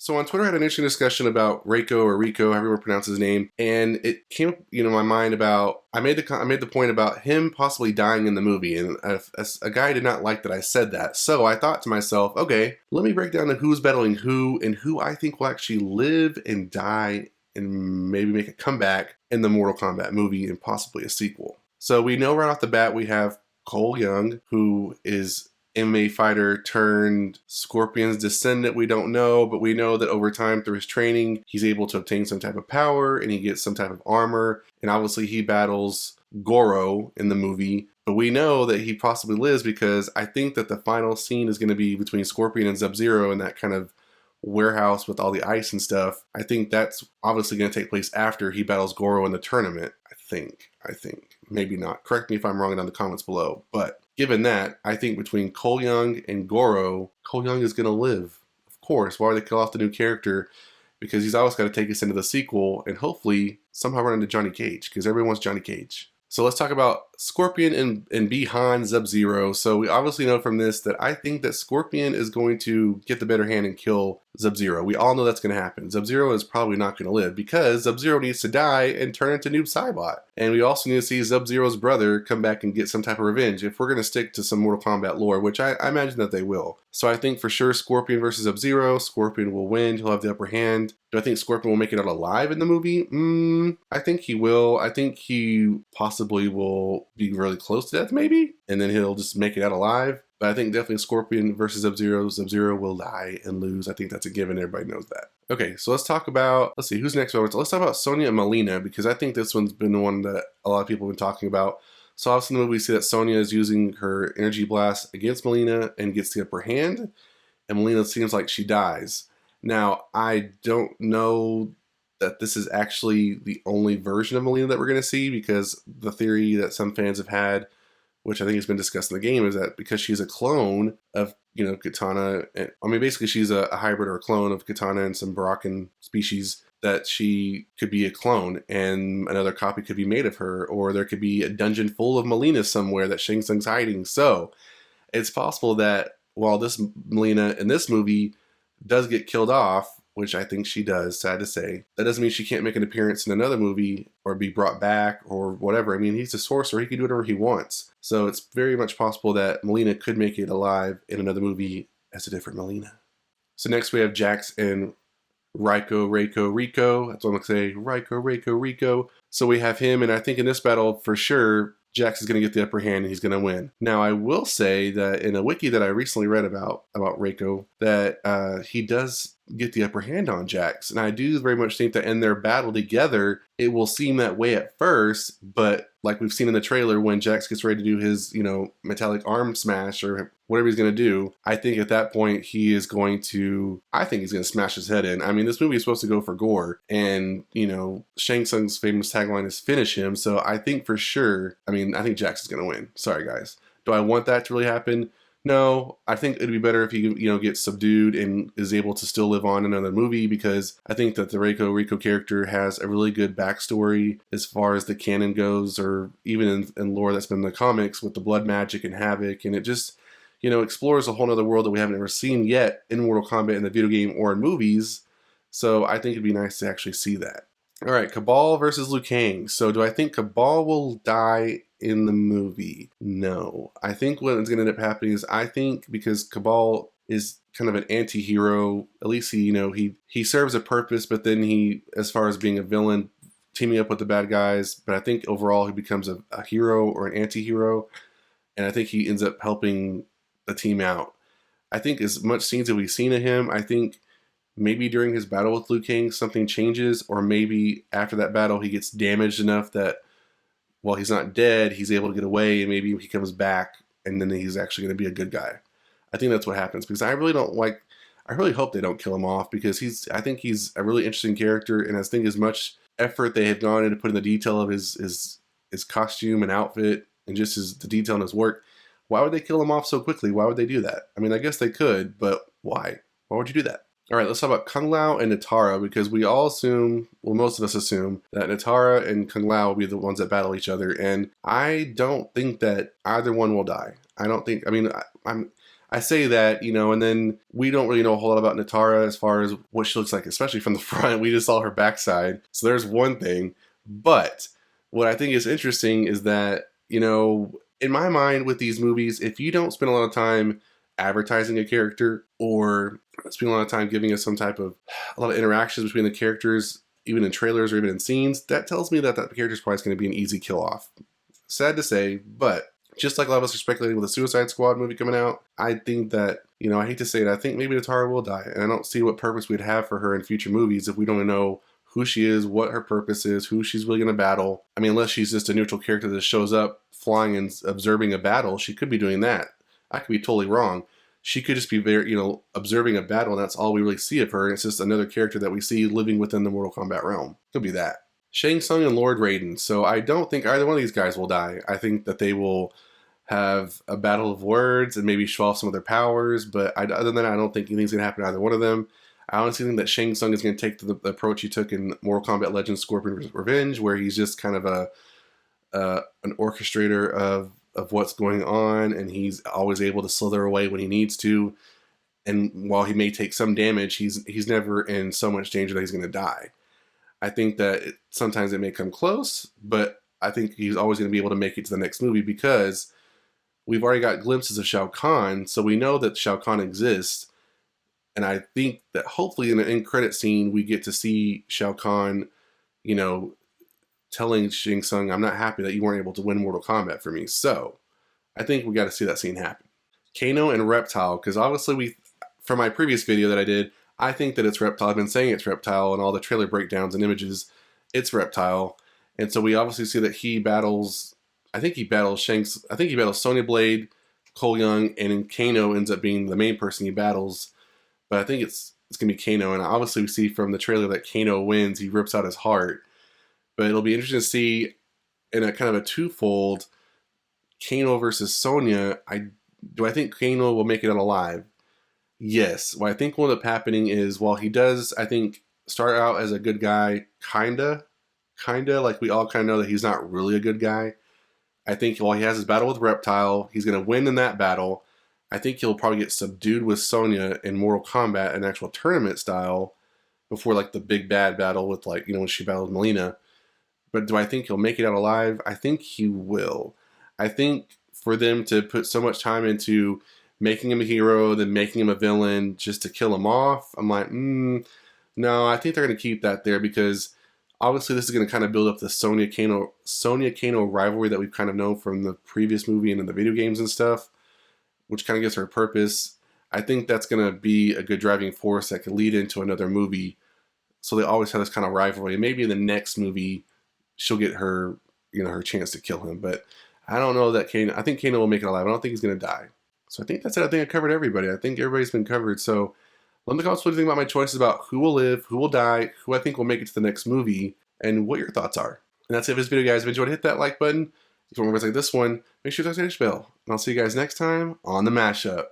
So on Twitter, I had an interesting discussion about Reiko or Rico, however you pronounce his name, and it came up, my mind about I made the point about him possibly dying in the movie, and a guy did not like that I said that. So I thought to myself, okay, let me break down who's battling who and who I think will actually live and die and maybe make a comeback in the Mortal Kombat movie and possibly a sequel. So we know right off the bat we have Cole Young, who is MMA fighter turned Scorpion's descendant. We don't know, but we know that over time through his training, he's able to obtain some type of power and he gets some type of armor. And obviously he battles Goro in the movie, but we know that he possibly lives because I think that the final scene is going to be between Scorpion and Sub-Zero in that kind of warehouse with all the ice and stuff. I think that's obviously going to take place after he battles Goro in the tournament. I think. Maybe not. Correct me if I'm wrong down in the comments below. But given that, I think between Cole Young and Goro, Cole Young is going to live. Of course. Why would they kill off the new character? Because he's always got to take us into the sequel and hopefully somehow run into Johnny Cage, because everyone wants Johnny Cage. So let's talk about Scorpion and behind Sub-Zero. So we obviously know from this that I think that Scorpion is going to get the better hand and kill Sub-Zero. We all know that's going to happen. Sub-Zero is probably not going to live because Sub-Zero needs to die and turn into Noob Saibot. And we also need to see Sub-Zero's brother come back and get some type of revenge if we're going to stick to some Mortal Kombat lore, which I imagine that they will. So I think for sure Scorpion versus Sub-Zero, Scorpion will win. He'll have the upper hand. Do I think Scorpion will make it out alive in the movie? I think he will. I think he possibly will be really close to death maybe, and then he'll just make it out alive. But I think definitely Scorpion versus Sub-Zero. Sub-Zero will die and lose. I think that's a given. Everybody knows that. Okay, so let's talk about, let's see, who's next? Let's talk about Sonya and Mileena, because I think this one's been the one that a lot of people have been talking about. So obviously in the movie we see that Sonya is using her energy blast against Mileena and gets the upper hand, and Mileena seems like she dies. Now, I don't know that this is actually the only version of Mileena that we're going to see, because the theory that some fans have had, which I think has been discussed in the game, is that because she's a clone of, Katana, basically she's a hybrid or a clone of Katana and some Baraka species, that she could be a clone and another copy could be made of her, or there could be a dungeon full of Mileena somewhere that Shang Tsung's hiding. So it's possible that while this Mileena in this movie does get killed off, which I think she does, sad to say, that doesn't mean she can't make an appearance in another movie or be brought back or whatever. I mean, he's a sorcerer. He can do whatever he wants. So it's very much possible that Mileena could make it alive in another movie as a different Mileena. So next we have Jax and Reiko. That's what I'm going to say. Reiko. So we have him, and I think in this battle, for sure, Jax is going to get the upper hand and he's going to win. Now, I will say that in a wiki that I recently read about Reiko, that he does get the upper hand on Jax. And I do very much think that in their battle together, it will seem that way at first, but like we've seen in the trailer, when Jax gets ready to do his, metallic arm smash or whatever he's going to do, I think at that point he's going to smash his head in. I mean, this movie is supposed to go for gore, and, Shang Tsung's famous tagline is finish him. So I think for sure, I think Jax is going to win. Sorry, guys. Do I want that to really happen? No, I think it'd be better if he, gets subdued and is able to still live on in another movie, because I think that the Reiko character has a really good backstory as far as the canon goes, or even in lore that's been in the comics with the blood magic and havoc, and it just, explores a whole other world that we haven't ever seen yet in Mortal Kombat in the video game or in movies. So I think it'd be nice to actually see that. All right, Kabal versus Liu Kang. So do I think Kabal will die in the movie? No. I think what's going to end up happening is, I think because Kabal is kind of an anti-hero, at least he serves a purpose, but then he, as far as being a villain, teaming up with the bad guys, but I think overall he becomes a hero or an anti-hero, and I think he ends up helping the team out. I think as much scenes that we've seen of him, I think maybe during his battle with Liu Kang something changes, or maybe after that battle he gets damaged enough that while he's not dead, he's able to get away, and maybe he comes back and then he's actually going to be a good guy. I think that's what happens, because I really hope they don't kill him off, because I think he's a really interesting character, and I think as much effort they have gone into putting the detail of his costume and outfit and just the detail in his work, why would they kill him off so quickly? Why would they do that? I guess they could, but why? Why would you do that? All right, let's talk about Kung Lao and Nitara, because we all assume, well, most of us assume, that Nitara and Kung Lao will be the ones that battle each other, and I don't think that either one will die. I don't think, I say that, you know, and then we don't really know a whole lot about Nitara as far as what she looks like, especially from the front. We just saw her backside. So there's one thing. But what I think is interesting is that, you know, in my mind with these movies, if you don't spend a lot of time advertising a character or spend a lot of time giving us a lot of interactions between the characters, even in trailers or even in scenes, that tells me that that character is probably going to be an easy kill off. Sad to say, but just like a lot of us are speculating with the Suicide Squad movie coming out, I think that, you know, I hate to say it, I think maybe Nitara will die. And I don't see what purpose we'd have for her in future movies if we don't know who she is, what her purpose is, who she's really going to battle. I mean, unless she's just a neutral character that shows up flying and observing a battle, she could be doing that. I could be totally wrong. She could just be very, you know, observing a battle, and that's all we really see of her. It's just another character that we see living within the Mortal Kombat realm. Could be that. Shang Tsung and Lord Raiden. So I don't think either one of these guys will die. I think that they will have a battle of words and maybe show off some of their powers, but other than that, I don't think anything's going to happen to either one of them. I honestly think that Shang Tsung is going to take the approach he took in Mortal Kombat Legends Scorpion Revenge, where he's just kind of an orchestrator of what's going on, and he's always able to slither away when he needs to. And while he may take some damage, he's never in so much danger that he's going to die. I think that sometimes it may come close, but I think he's always going to be able to make it to the next movie because we've already got glimpses of Shao Kahn, so we know that Shao Kahn exists. And I think that hopefully in an end credit scene, we get to see Shao Kahn, you know, telling Shang Tsung, I'm not happy that you weren't able to win Mortal Kombat for me. So I think we got to see that scene happen. Kano and Reptile, because obviously from my previous video that I did, I think that it's Reptile. I've been saying it's Reptile and all the trailer breakdowns and images, it's Reptile. And so we obviously see that he battles, I think he battles Sonya Blade, Cole Young, and then Kano ends up being the main person he battles. But I think it's going to be Kano, and obviously we see from the trailer that Kano wins. He rips out his heart. But it'll be interesting to see in a kind of a twofold, Kano versus Sonya. Do I think Kano will make it out alive? Yes. What I think will end up happening is, while he does, I think, start out as a good guy, kinda, like we all kind of know that he's not really a good guy. I think while he has his battle with Reptile, he's going to win in that battle. I think he'll probably get subdued with Sonya in Mortal Kombat, an actual tournament style, before like the big bad battle with, like, you know, when she battles Mileena. But do I think he'll make it out alive? I think he will. I think for them to put so much time into making him a hero, then making him a villain just to kill him off, I'm like, no, I think they're going to keep that there because obviously this is going to kind of build up the Sonya-Kano rivalry that we've kind of known from the previous movie and in the video games and stuff, which kind of gives her a purpose. I think that's going to be a good driving force that could lead into another movie. So they always have this kind of rivalry. And maybe in the next movie, she'll get her, you know, her chance to kill him. But I don't know that Kano, I think Kano will make it alive. I don't think he's going to die. So I think that's it. I think I covered everybody. I think everybody's been covered. So let me know in the comments what you think about my choices about who will live, who will die, who I think will make it to the next movie, and what your thoughts are. And that's it for this video, guys. If you enjoyed, hit that like button. If you want more videos like this one, make sure to touch the bell. And I'll see you guys next time on the Mashup.